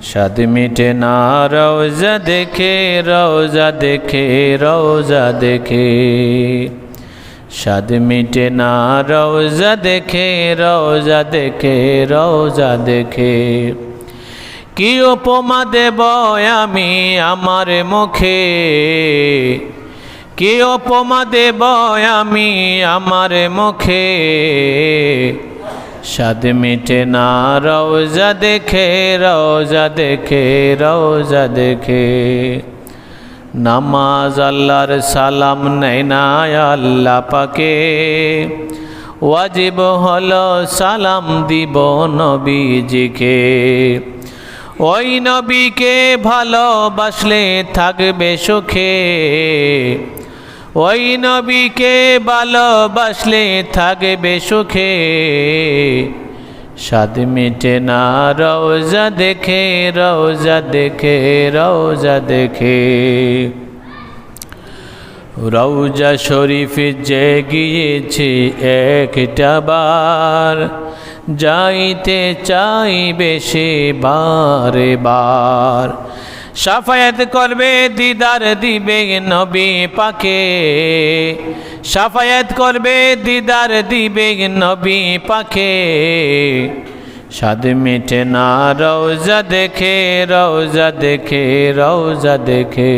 স্বাদ মিটে না রওজা দেখে, রওজা দেখে, রওজা দেখে। স্বাদ মিটে না রওজা দেখে, রওজা দেখে, রওজা দেখে। কি উপমা দেব আমি আমার মুখে, কি উপমা দেব আমি আমার মুখে। স্বাদ মিটে না রওজা দেখে, রওজা দেখে, রওজা দেখে। নামাজ আল্লাহর সালাম নেয় না আল্লাহ পাকে, ওয়াজিব হলো সালাম দিব নবীজিকে। ওই নবীকে ভালোবাসলে থাকবে সুখে, ওই নবীকে ভালোবাসলে থাকবে সুখে। স্বাদ মিটে না রওজা দেখে, রওজা দেখে, রওজা দেখে। রওজা শরীফ যে গিয়েছি একটা বার, যাইতে চাইবে সে বারে বার। শাফায়াত করবে দিদার দিবে নবী পাকে, শাফায়াত করবে দিদার দিবে নবী পাকে। স্বাদ মিটে না রওজা দেখে, রওজা দেখে, রওজা দেখে।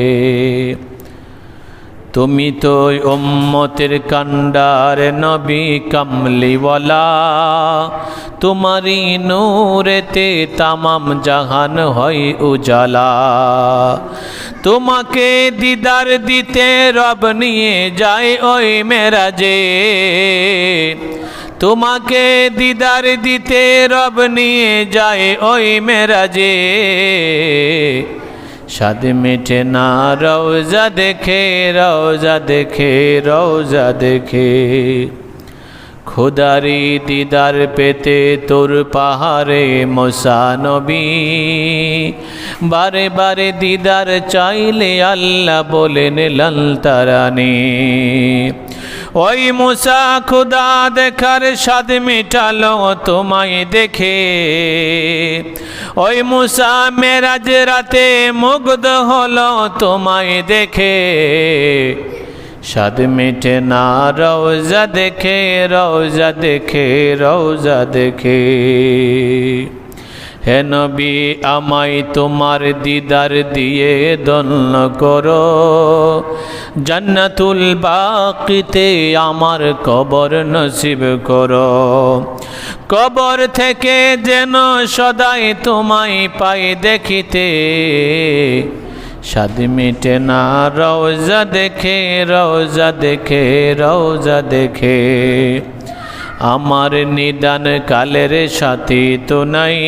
তুমি তো উম্মতের কান্ডার নবী কামলিওয়ালা, তোমারি নূরেতে তামাম জাহান হয় উজালা। তোমাকে দিদার দিতে রব নিয়ে যায় ওই মেরাজে, তোমাকে দিদার দিতে রব নিয়ে যায় ওই মেরাজে। স্বাদ মিটে না রওজা দেখে, রওজা দেখে, রওজা দেখে। খুদারি দিদার পেতে তোর পাহাড়ে মুসা নবী, বারে বারে দিদার চাইলে আল্লাহ বলেন লাল তারানি। ওই মুসা খুদা দেখার স্বাদ মিটালো তোমায় দেখে, ওই মুসা মেরাজ রাতে মুগ্ধ হলো তোমায় দেখে। স্বাদ মিটে না রওজা দেখে, রওজা দেখে, রওজা দেখে। হে নবী আমায় তোমার দিদার দিয়ে ধন্য করো, জান্নাতুল বাকিতে আমার কবর নসিব করো। কবর থেকে যেন সদাই তোমায় পাই দেখিতে, স্বাদ মিটে না রওজা দেখে, রওজা দেখে, রওজা দেখে। আমার নিদান কালের সাথী তো নাই,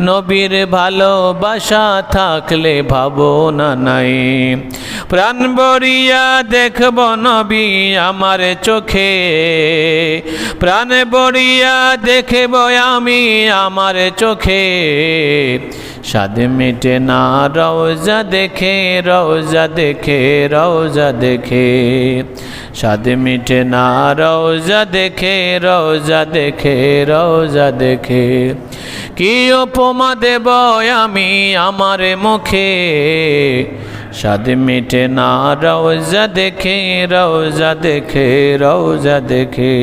নবীর ভালোবাসা থাকলে ভাবনা নাই। প্রাণ ভরিয়া দেখব নবী আমার চোখে, প্রাণ ভরিয়া দেখব আমি আমার চোখে। স্বাদ মিটে না রওজা দেখে, রওজা দেখে, রওজা দেখে। স্বাদ মিটে না রওজা দেখে, রওজা দেখে, রওজা দেখে। কি উপমা দেব আমি আমার মুখে, স্বাদ মিটে না রওজা দেখে, রওজা দেখে, রওজা দেখে।